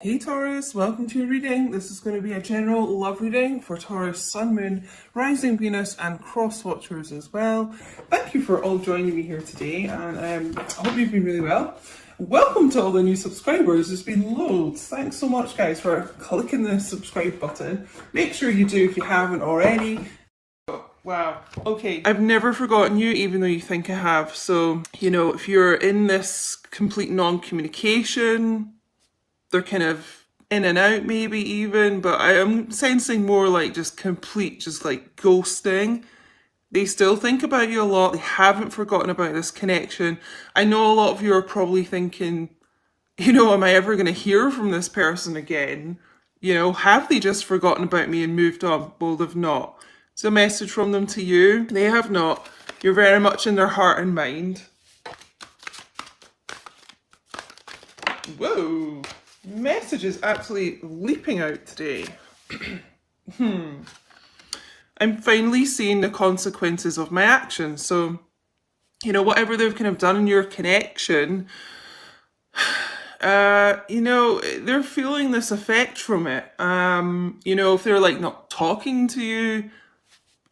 Hey Taurus, welcome to your reading. This is going to be a general love reading for Taurus, Sun, Moon, Rising Venus and Cross Watchers as well. Thank you for all joining me here today, and I hope you've been really well. Welcome to all the new subscribers. There's been loads. Thanks so much guys for clicking the subscribe button. Make sure you do if you haven't already. Wow. Okay. I've never forgotten you, even though you think I have. So, if you're in this complete non-communication, they're kind of in and out maybe even, but I am sensing more like just complete, just like ghosting. They still think about you a lot. They haven't forgotten about this connection. I know a lot of you are probably thinking, am I ever going to hear from this person again? Have they just forgotten about me and moved on? Well, they've not. It's a message from them to you. They have not. You're very much in their heart and mind. Whoa. Message is absolutely leaping out today. I'm finally seeing the consequences of my actions. So, whatever they've kind of done in your connection, they're feeling this effect from it. If they're like not talking to you,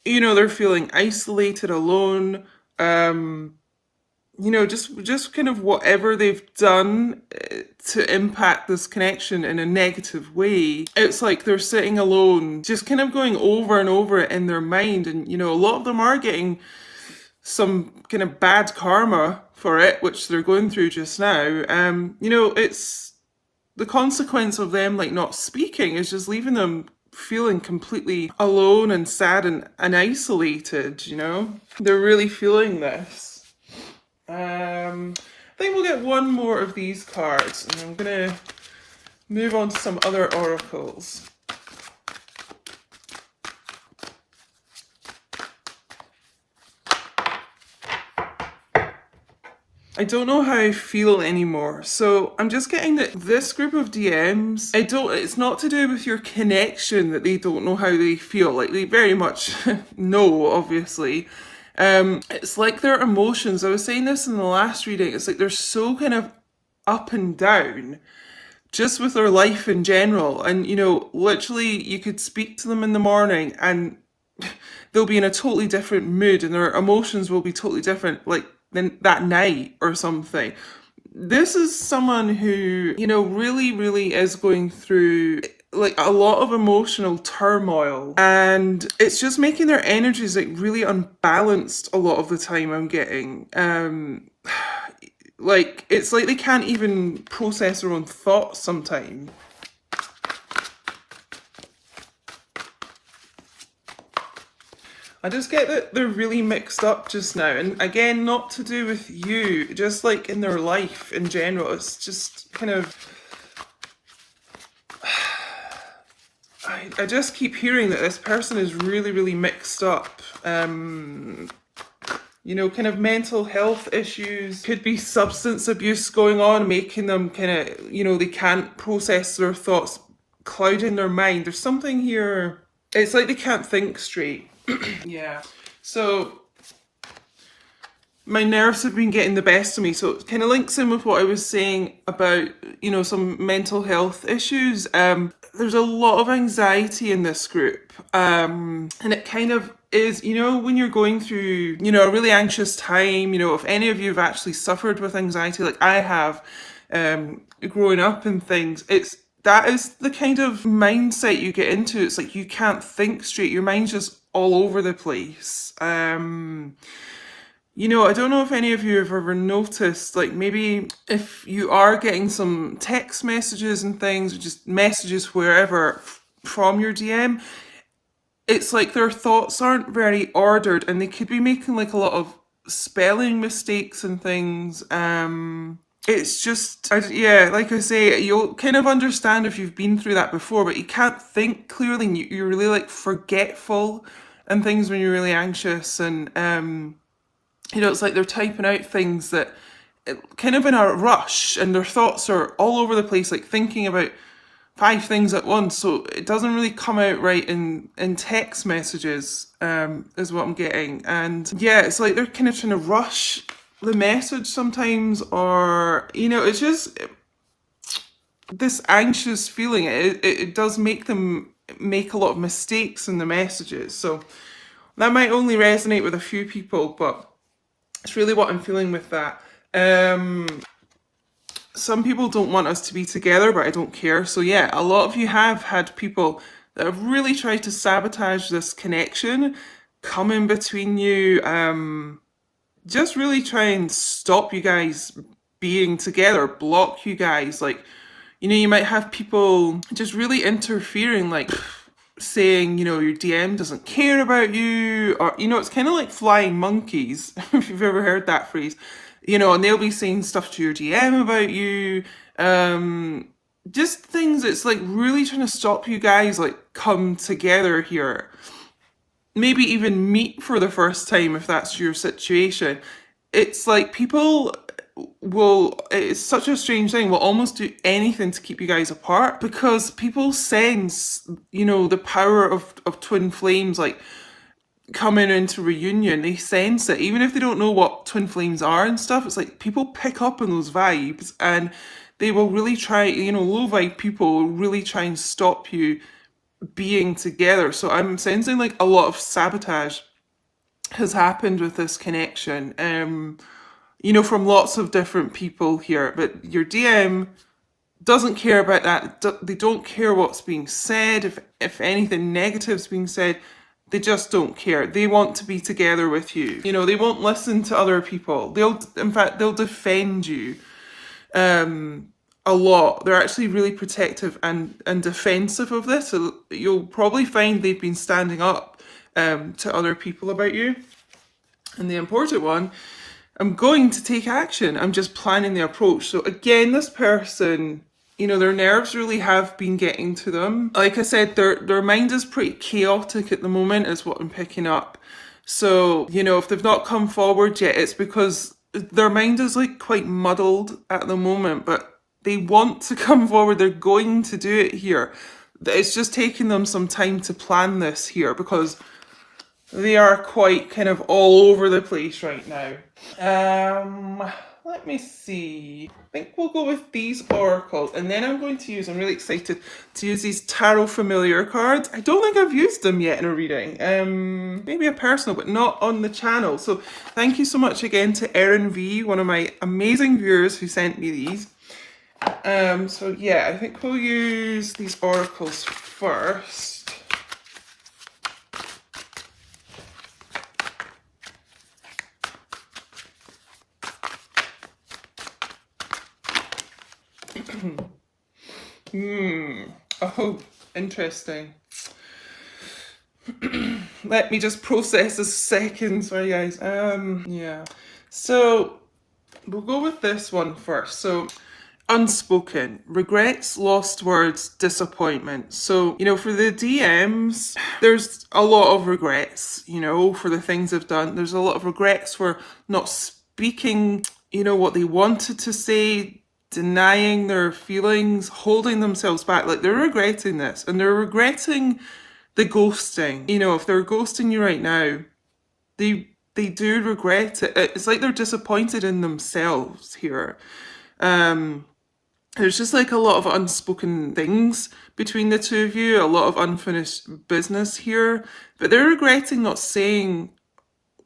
they're feeling isolated, alone. Just kind of whatever they've done to impact this connection in a negative way. It's like they're sitting alone, just kind of going over and over it in their mind. And, a lot of them are getting some kind of bad karma for it, which they're going through just now. It's the consequence of them like not speaking is just leaving them feeling completely alone and sad and isolated, They're really feeling this. I think we'll get one more of these cards, and I'm going to move on to some other oracles. I don't know how I feel anymore. So I'm just getting that this group of DMs, it's not to do with your connection that they don't know how they feel. Like they very much know, obviously. It's like their emotions. I was saying this in the last reading. It's like they're so kind of up and down just with their life in general. And, literally you could speak to them in the morning and they'll be in a totally different mood and their emotions will be totally different, like than that night or something. This is someone who, really, really is going through like a lot of emotional turmoil, and it's just making their energies like really unbalanced a lot of the time. I'm getting like it's like they can't even process their own thoughts sometimes. I just get that they're really mixed up just now, and again, not to do with you, just like in their life in general. It's just kind of I just keep hearing that this person is really, really mixed up. Kind of mental health issues, could be substance abuse going on, making them kind of, they can't process their thoughts, clouding their mind. There's something here, it's like they can't think straight. Yeah. So my nerves have been getting the best of me. So it kind of links in with what I was saying about, some mental health issues. There's a lot of anxiety in this group. And it kind of is, when you're going through, a really anxious time, if any of you have actually suffered with anxiety, like I have, growing up and things, that is the kind of mindset you get into. It's like you can't think straight. Your mind's just all over the place. I don't know if any of you have ever noticed, like maybe if you are getting some text messages and things, or just messages wherever from your DM, it's like their thoughts aren't very ordered and they could be making like a lot of spelling mistakes and things. It's just, like I say, you'll kind of understand if you've been through that before, but you can't think clearly and you're really like forgetful and things when you're really anxious, and it's like they're typing out things that kind of in a rush and their thoughts are all over the place, like thinking about 5 things at once. So it doesn't really come out right in text messages, is what I'm getting. And yeah, it's like they're kind of trying to rush the message sometimes, or, it's just, this anxious feeling. It does make them make a lot of mistakes in the messages. So that might only resonate with a few people, but it's really what I'm feeling with that. Some people don't want us to be together, but I don't care. So yeah, a lot of you have had people that have really tried to sabotage this connection, come in between you, just really try and stop you guys being together, block you guys. Like, you know, you might have people just really interfering, like saying, you know, your DM doesn't care about you, or, you know, it's kind of like flying monkeys, if you've ever heard that phrase, you know, and they'll be saying stuff to your DM about you, just things that's like really trying to stop you guys like come together here. Maybe even meet for the first time if that's your situation. It's like people will, it's such a strange thing, will almost do anything to keep you guys apart, because people sense, you know, the power of twin flames, like coming into reunion. They sense it, even if they don't know what twin flames are and stuff. It's like people pick up on those vibes, and they will really try, you know, low vibe people will really try and stop you being together. So I'm sensing like a lot of sabotage has happened with this connection, you know, from lots of different people here. But your DM doesn't care about that. They don't care what's being said. If anything negative's being said, they just don't care. They want to be together with you. You know, they won't listen to other people. In fact, they'll defend you a lot. They're actually really protective and defensive of this. So you'll probably find they've been standing up to other people about you. And the important one, I'm going to take action. I'm just planning the approach. So again, this person, you know, their nerves really have been getting to them. Like I said, their mind is pretty chaotic at the moment, is what I'm picking up. So, you know, if they've not come forward yet, it's because their mind is like quite muddled at the moment, but they want to come forward. They're going to do it here. It's just taking them some time to plan this here, because they are quite kind of all over the place right now. Let me see. I think we'll go with these oracles, and then I'm really excited to use these tarot familiar cards. I don't think I've used them yet in a reading. Maybe a personal, but not on the channel. So thank you so much again to Erin V, one of my amazing viewers who sent me these. So yeah, I think we'll use these oracles first. Oh, interesting. Let me just process a second. Sorry, guys. Yeah. So we'll go with this one first. So unspoken, regrets, lost words, disappointment. So, you know, for the DMs, there's a lot of regrets, you know, for the things they've done. There's a lot of regrets for not speaking, you know, what they wanted to say, denying their feelings, holding themselves back. Like, they're regretting this, and they're regretting the ghosting. You know, if they're ghosting you right now, they do regret it. It's like they're disappointed in themselves here. There's just like a lot of unspoken things between the two of you, a lot of unfinished business here, but they're regretting not saying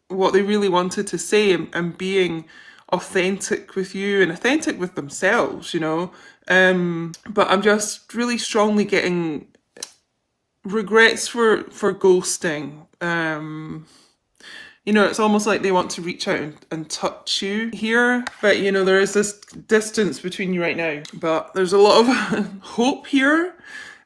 what they really wanted to say, and being authentic with you and authentic with themselves, you know. But I'm just really strongly getting regrets for ghosting. You know, it's almost like they want to reach out and touch you here, but you know, there is this distance between you right now. But there's a lot of hope here,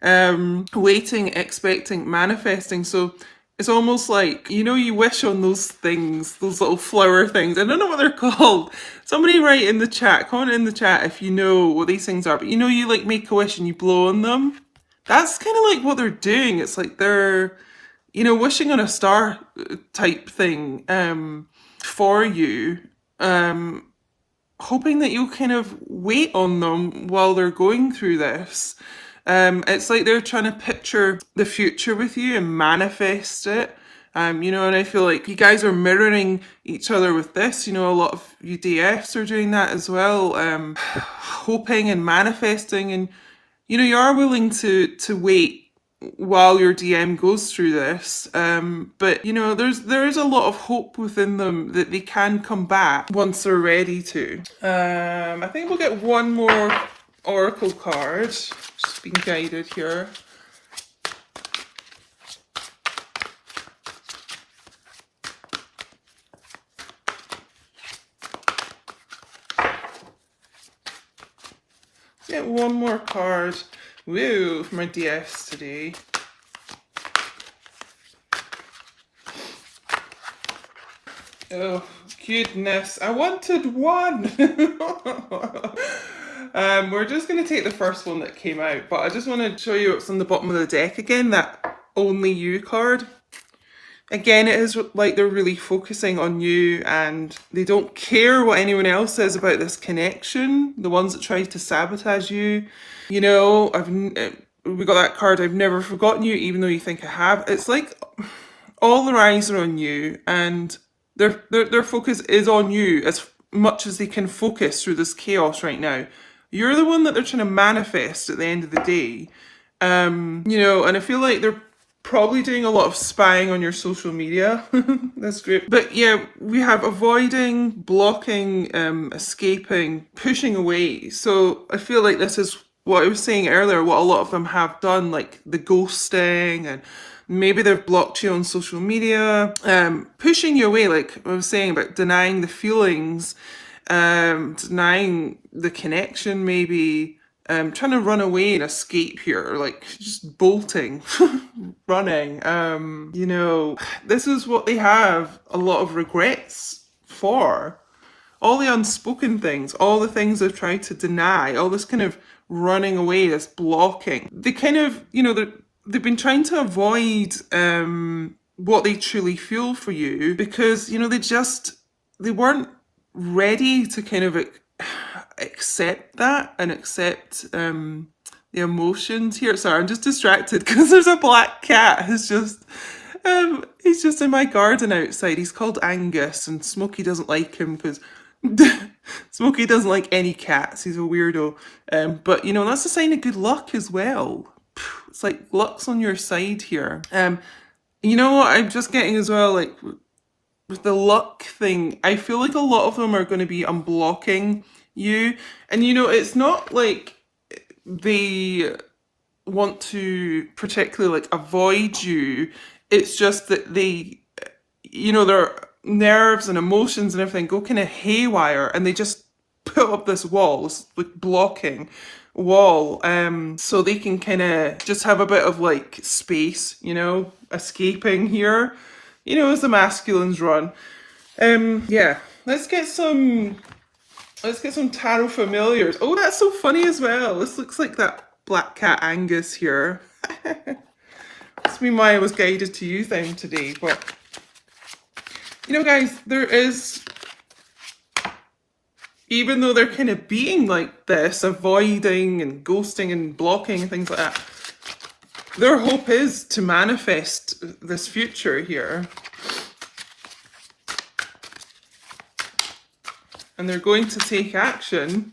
waiting, expecting, manifesting. So it's almost like, you know, you wish on those things, those little flower things. I don't know what they're called. Somebody write in the chat, comment in the chat if you know what these things are. But you know, you like make a wish and you blow on them. That's kind of like what they're doing. It's like they're, you know, wishing on a star type thing for you, hoping that you'll kind of wait on them while they're going through this. It's like they're trying to picture the future with you and manifest it. You know, and I feel like you guys are mirroring each other with this. You know, a lot of you DFs are doing that as well, hoping and manifesting, and you know, you are willing to wait while your DM goes through this, but you know, there is a lot of hope within them that they can come back once they're ready to. I think we'll get one more oracle card, just being guided here. Get one more card. Woo, for my DS today. Oh, goodness. I wanted one. We're just going to take the first one that came out, but I just want to show you what's on the bottom of the deck again, that only you card. Again, it is like they're really focusing on you and they don't care what anyone else says about this connection. The ones that try to sabotage you. You know, we got that card, I've never forgotten you, even though you think I have. It's like all their eyes are on you and their focus is on you as much as they can focus through this chaos right now. You're the one that they're trying to manifest at the end of the day. You know, and I feel like they're probably doing a lot of spying on your social media. That's great. But yeah, we have avoiding, blocking, escaping, pushing away. So I feel like this is what I was saying earlier, what a lot of them have done, like the ghosting, and maybe they've blocked you on social media, pushing you away, like I was saying about denying the feelings, denying the connection, maybe trying to run away and escape here, like just bolting, running. You know, this is what they have a lot of regrets for. All the unspoken things, all the things they've tried to deny, all this kind of running away, this blocking. They kind of, you know, they've been trying to avoid what they truly feel for you because, you know, they weren't ready to kind of accept that and accept the emotions here. Sorry, I'm just distracted because there's a black cat who's just he's just in my garden outside. He's called Angus and Smokey doesn't like him because Smokey doesn't like any cats. He's a weirdo. But you know, that's a sign of good luck as well. It's like luck's on your side here. You know what I'm just getting as well, like with the luck thing, I feel like a lot of them are going to be unblocking you. And you know, it's not like they want to particularly like avoid you. It's just that they, you know, their nerves and emotions and everything go kind of haywire and they just put up this wall, this like blocking wall, so they can kind of just have a bit of like space, you know, escaping here, you know, as the masculines run. Yeah, let's get some tarot familiars. Oh, that's so funny as well. This looks like that black cat Angus here. That's me, why I was guided to you thing today. But you know, guys, there is, even though they're kind of being like this, avoiding and ghosting and blocking and things like that, their hope is to manifest this future here. And they're going to take action.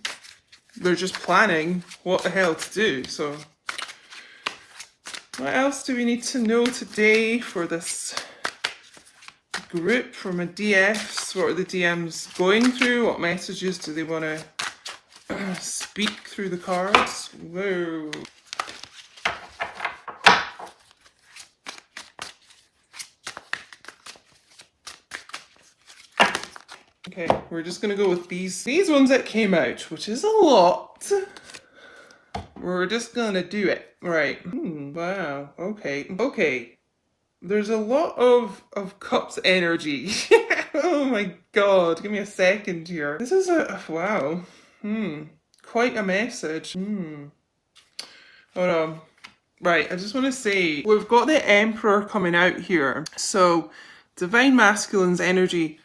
They're just planning what the hell to do. So what else do we need to know today for this group, from a DFs? What are the DMs going through? What messages do they want to speak through the cards? Whoa. Okay, we're just gonna go with these ones that came out, which is a lot. We're just gonna do it. Right. Wow. Okay. There's a lot of cups energy. Oh my god, give me a second here. This is wow. Quite a message. Hold on. Right, I just want to say, we've got the Emperor coming out here. So, Divine Masculine's energy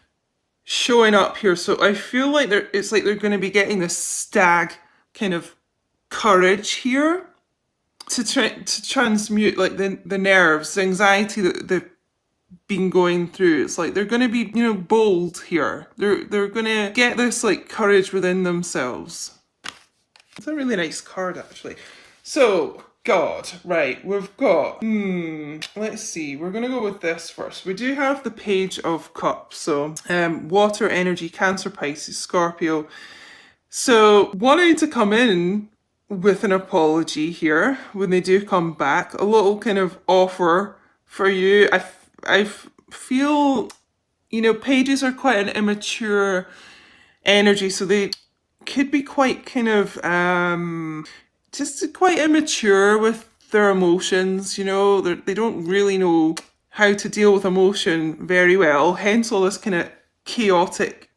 showing up here. So I feel like it's like they're going to be getting this stag kind of courage here to transmute like the nerves, the anxiety that they've been going through. It's like they're going to be, you know, bold here. They're going to get this like courage within themselves. It's a really nice card, actually. So, God, right, we've got, let's see, we're going to go with this first. We do have the Page of Cups, so water, energy, Cancer, Pisces, Scorpio. So, wanting to come in with an apology here when they do come back, a little kind of offer for you. I feel, you know, pages are quite an immature energy, so they could be quite kind of just quite immature with their emotions, you know. They don't really know how to deal with emotion very well, hence all this kind of chaotic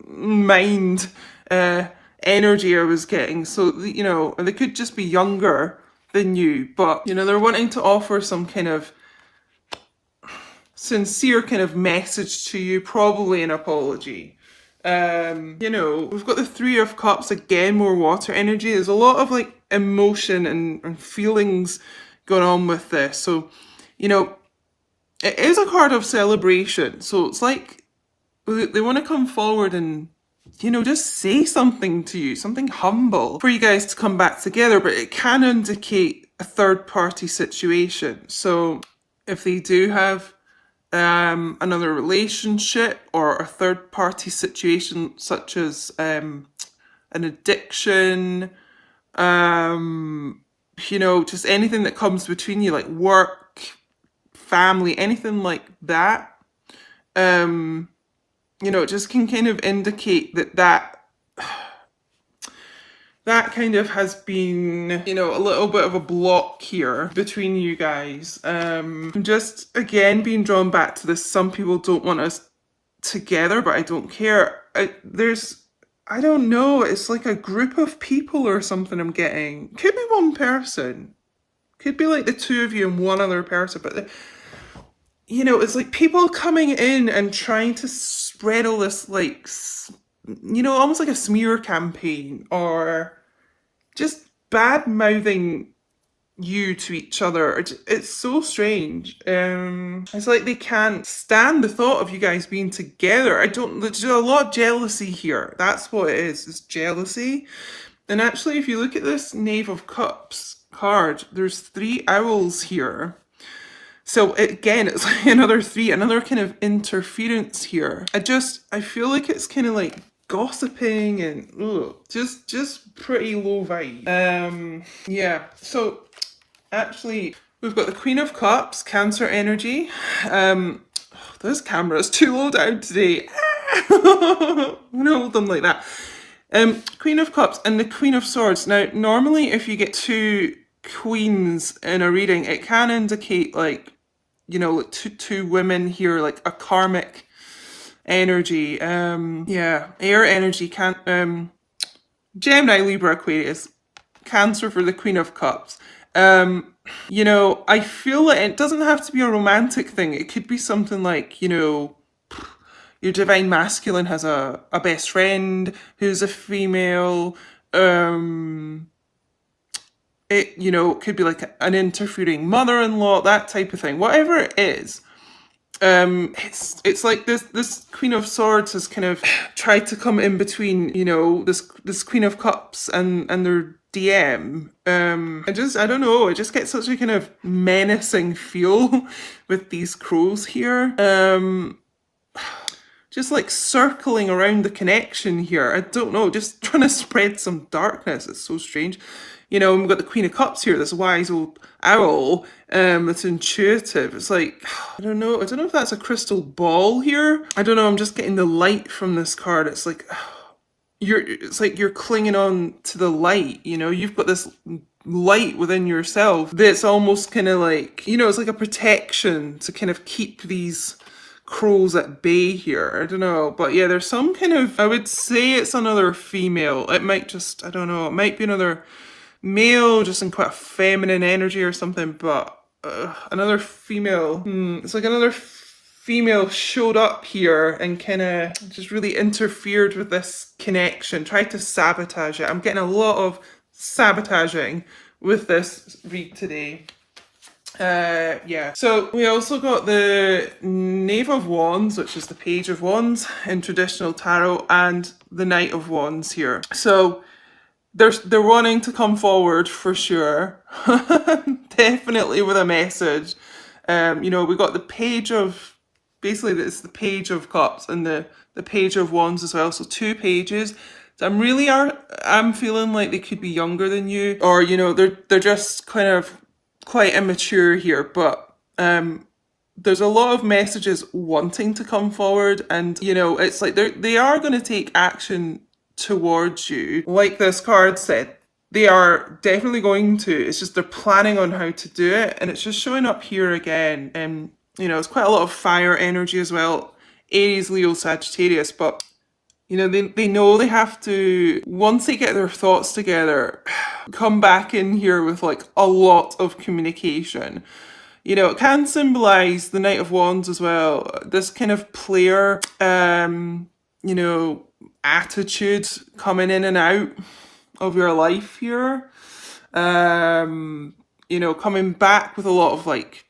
mind energy I was getting. So, you know, they could just be younger than you, but, you know, they're wanting to offer some kind of sincere kind of message to you, probably an apology. You know, we've got the Three of Cups, again, more water energy. There's a lot of like emotion and feelings going on with this. So, you know, it is a card of celebration. So it's like they want to come forward and, you know, just say something to you, something humble for you guys to come back together. But it can indicate a third party situation. So if they do have another relationship or a third party situation, such as an addiction, you know, just anything that comes between you, like work, family, anything like that, you know, it just can kind of indicate that kind of has been, you know, a little bit of a block here between you guys. I'm just, again, being drawn back to this. Some people don't want us together, but I don't care. I don't know, it's like a group of people or something I'm getting. Could be one person. Could be like the two of you and one other person, but you know, it's like people coming in and trying to spread all this, like, you know, almost like a smear campaign, or just bad mouthing you to each other. It's so strange. It's like they can't stand the thought of you guys being together. There's a lot of jealousy here. That's what it is. It's jealousy. And actually, if you look at this Knave of Cups card, there's 3 owls here. So again, it's like another 3, another kind of interference here. I feel like it's kind of like gossiping and just pretty low vibe. Yeah, so actually we've got the Queen of Cups, Cancer energy. This camera is too low down today. I'm gonna hold them like that. Queen of Cups and the Queen of Swords. Now, normally if you get 2 queens in a reading, it can indicate, like, you know, two women here, like a karmic energy. Yeah, air energy, Gemini, Libra, Aquarius, Cancer for the Queen of Cups. You know, I feel like it doesn't have to be a romantic thing. It could be something like, you know, your divine masculine has a best friend who's a female. It, you know, could be like an interfering mother-in-law, that type of thing. Whatever it is, it's like this Queen of Swords has kind of tried to come in between, you know, this Queen of Cups and their DM. I don't know, I just get such a kind of menacing feel with these crows here. Just like circling around the connection here. I don't know, just trying to spread some darkness. It's so strange. You know, we've got the Queen of Cups here, this wise old owl that's intuitive. It's like, I don't know if that's a crystal ball here. I don't know, I'm just getting the light from this card. It's like, it's like you're clinging on to the light, you know? You've got this light within yourself that's almost kind of like, you know, it's like a protection to kind of keep these crows at bay here. I don't know, but yeah, there's some kind of, I would say it's another female. It might just, I don't know, it might be another male, just in quite a feminine energy or something, but another female. It's like another female showed up here and kind of just really interfered with this connection, tried to sabotage it. I'm getting a lot of sabotaging with this read today. Yeah, so we also got the Knave of Wands, which is the Page of Wands in traditional tarot, and the Knight of Wands here. So they're wanting to come forward for sure. Definitely with a message. You know, we got the page of, basically it's the page of cups and the page of wands as well. So two pages. So I'm feeling like they could be younger than you, or you know, they're just kind of quite immature here, but there's a lot of messages wanting to come forward, and you know, it's like they are going to take action towards you. Like this card said, they are definitely going to. It's just they're planning on how to do it, and it's just showing up here again. And you know, it's quite a lot of fire energy as well. Aries, Leo, Sagittarius, but you know, they know they have to, once they get their thoughts together, come back in here with like a lot of communication. You know, it can symbolize the Knight of Wands as well. This kind of player, you know, attitude coming in and out of your life here. You know, coming back with a lot of like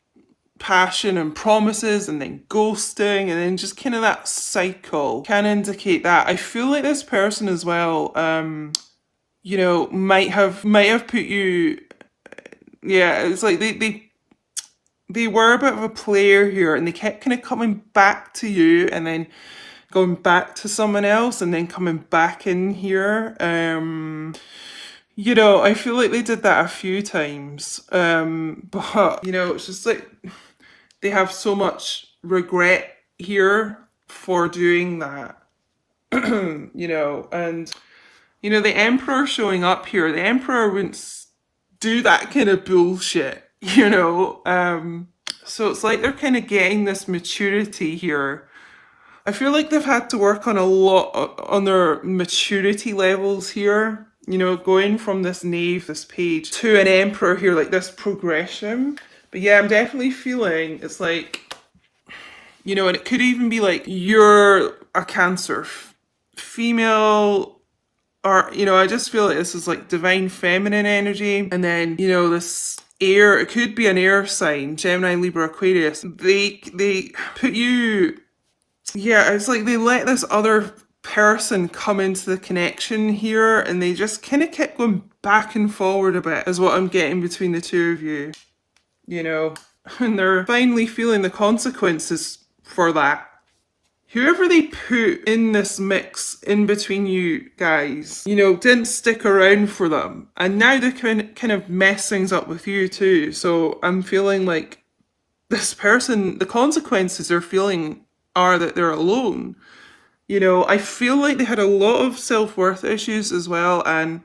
passion and promises and then ghosting and then just kind of that cycle can indicate that. I feel like this person as well, you know, might have put you, yeah, it's like they were a bit of a player here and they kept kind of coming back to you and then going back to someone else and then coming back in here. You know, I feel like they did that a few times. But, you know, it's just like they have so much regret here for doing that. You know, and, you know, the Emperor showing up here, the Emperor wouldn't do that kind of bullshit, you know? So it's like they're kind of getting this maturity here. I feel like they've had to work on a lot on their maturity levels here, you know, going from this knave, this page, to an emperor here, like this progression. But yeah, I'm definitely feeling it's like, you know, and it could even be like you're a Cancer female, or, you know, I just feel like this is like divine feminine energy. And then, you know, this air, it could be an air sign, Gemini, Libra, Aquarius. They put you, yeah, it's like they let this other person come into the connection here and they just kind of kept going back and forward a bit, is what I'm getting between the two of you, you know, and they're finally feeling the consequences for that. Whoever they put in this mix in between you guys, you know, didn't stick around for them. And now they're kind of mess things up with you too. So I'm feeling like this person, the consequences they're feeling are that they're alone. You know, I feel like they had a lot of self-worth issues as well, and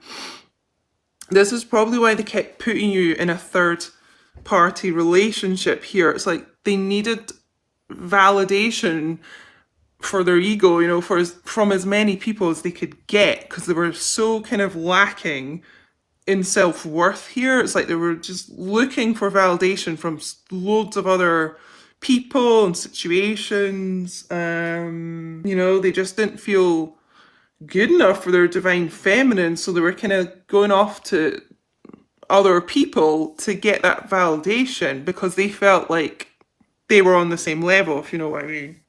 this is probably why they kept putting you in a third party relationship here. It's like they needed validation for their ego, you know, from as many people as they could get, because they were so kind of lacking in self-worth here. It's like they were just looking for validation from loads of other people and situations. You know, they just didn't feel good enough for their divine feminine, so they were kind of going off to other people to get that validation because they felt like they were on the same level, if you know what I mean.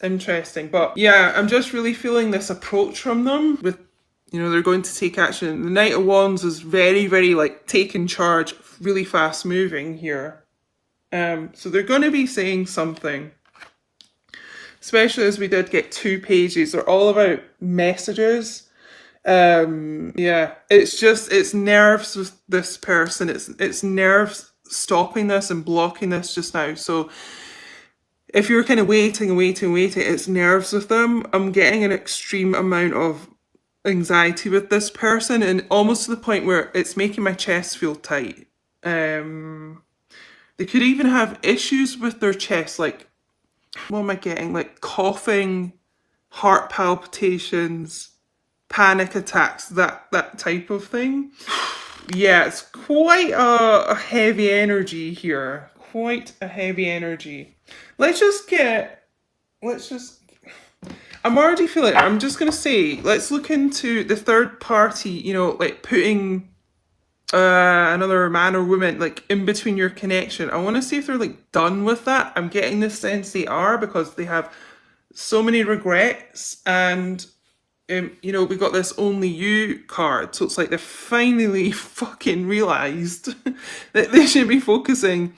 Interesting. But yeah, I'm just really feeling this approach from them with, you know, they're going to take action. The Knight of Wands is very, very like taking charge, really fast moving here. So they're going to be saying something, especially as we did get 2 pages. They're all about messages. Yeah, it's nerves with this person. It's nerves stopping this and blocking this just now. So if you're kind of waiting, it's nerves with them. I'm getting an extreme amount of anxiety with this person, and almost to the point where it's making my chest feel tight. They could even have issues with their chest, like, what am I getting? Like coughing, heart palpitations, panic attacks, that type of thing. Yeah, it's quite a heavy energy here. Quite a heavy energy. I'm already feeling, I'm just going to say, let's look into the third party, you know, like putting another man or woman like in between your connection. I want to see if they're like done with that. I'm getting the sense they are, because they have so many regrets, and you know, we got this only you card. So it's like they finally fucking realised that they should be focusing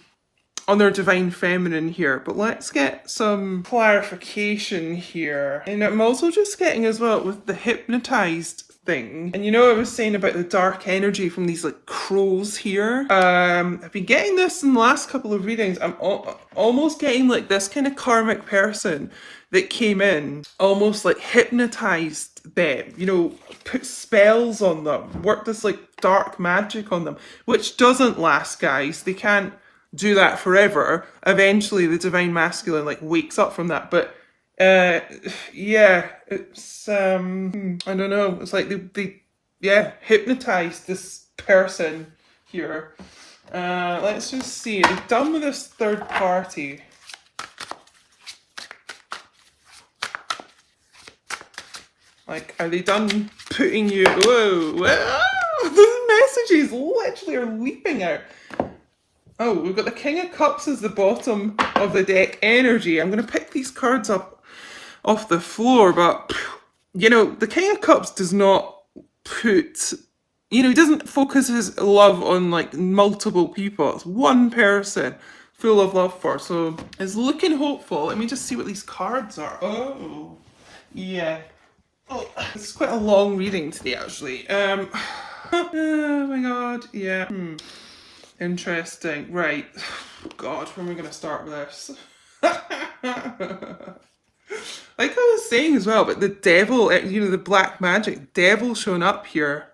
on their divine feminine here. But let's get some clarification here. And I'm also just getting as well with the hypnotized thing. And you know, I was saying about the dark energy from these like crows here. I've been getting this in the last couple of readings. I'm almost getting like this kind of karmic person that came in, almost like hypnotized them, you know, put spells on them, worked this like dark magic on them, which doesn't last, guys. They can't do that forever. Eventually the divine masculine like wakes up from that, but yeah, it's I don't know, it's like they yeah, hypnotized this person here. Let's just see, they're done with this third party. Like, are they done putting you, whoa, the messages literally are leaping out. Oh, we've got the King of Cups as the bottom of the deck energy. I'm going to pick these cards up off the floor, but, you know, the King of Cups does not put, you know, he doesn't focus his love on, like, multiple people. It's one person full of love for, so it's looking hopeful. Let me just see what these cards are. Oh, yeah. Oh, this is quite a long reading today, actually. Oh my god, yeah. Interesting. Right. God, when are we going to start with this? Like I was saying as well, but the devil, you know, the black magic devil showing up here.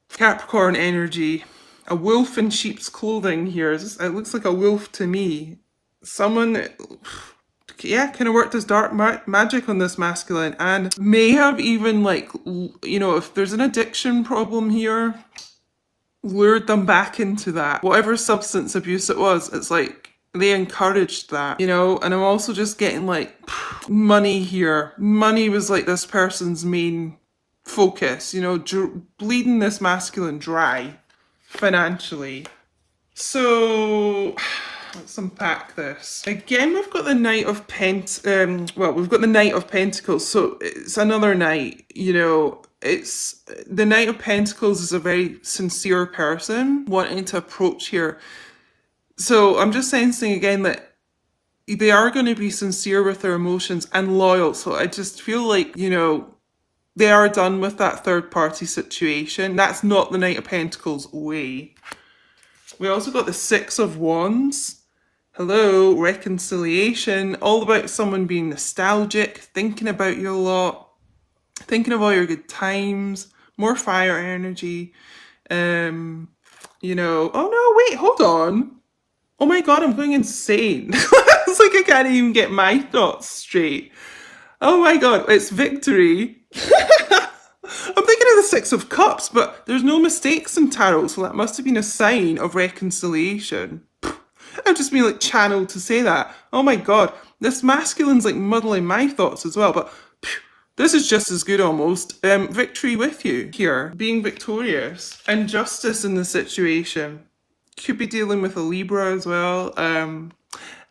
Capricorn energy. A wolf in sheep's clothing here. It looks like a wolf to me. Someone, yeah, kind of worked this dark magic on this masculine and may have even, like, you know, if there's an addiction problem here, lured them back into that. Whatever substance abuse it was, it's like they encouraged that, you know? And I'm also just getting like money here. Money was like this person's main focus, you know, bleeding this masculine dry financially. So let's unpack this. Again, we've got the Knight of we've got the Knight of Pentacles, so it's another knight, you know. It's the Knight of Pentacles is a very sincere person wanting to approach here. So I'm just sensing again that they are going to be sincere with their emotions and loyal. So I just feel like, you know, they are done with that third party situation. That's not the Knight of Pentacles way. We also got the Six of Wands. Hello, reconciliation. All about someone being nostalgic, thinking about you a lot. Thinking of all your good times, more fire energy, you know, oh no, wait, hold on. Oh my god, I'm going insane. It's like I can't even get my thoughts straight. Oh my god, it's victory. I'm thinking of the Six of Cups, but there's no mistakes in tarot, so that must have been a sign of reconciliation. I've just been like channeled to say that. Oh my god, this masculine's like muddling my thoughts as well, but this is just as good almost. Victory with you here, being victorious. And justice in the situation. Could be dealing with a Libra as well.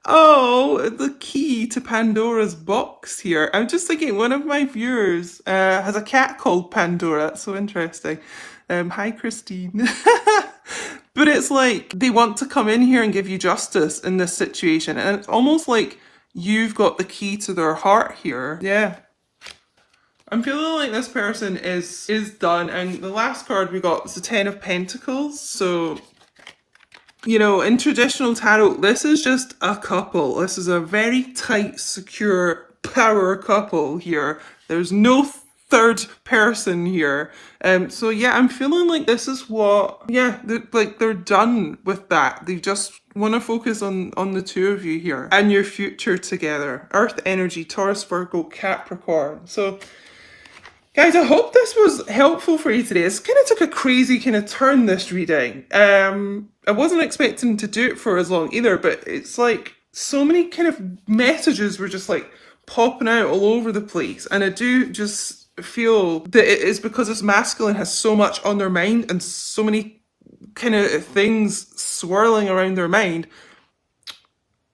Oh, the key to Pandora's box here. I'm just thinking one of my viewers has a cat called Pandora. That's so interesting. Hi, Christine. But it's like they want to come in here and give you justice in this situation. And it's almost like you've got the key to their heart here. Yeah. I'm feeling like this person is done, and the last card we got was the Ten of Pentacles. So, you know, in traditional tarot, this is just a couple. This is a very tight, secure power couple here. There's no third person here. So yeah, I'm feeling like this is what, yeah, they're done with that. They just want to focus on the two of you here and your future together. Earth energy, Taurus, Virgo, Capricorn. So, guys, I hope this was helpful for you today. This kind of took a crazy kind of turn, this reading. I wasn't expecting to do it for as long either, but it's like so many kind of messages were just like popping out all over the place. And I do just feel that it is because this masculine has so much on their mind and so many kind of things swirling around their mind,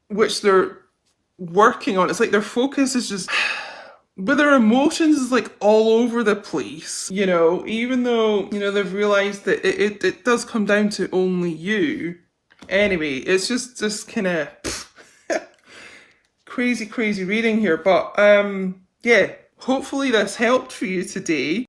which they're working on. It's like their focus is just but their emotions is like all over the place, you know, even though, you know, they've realised that it does come down to only you. Anyway, it's just kind of crazy reading here, but yeah, hopefully this helped for you today.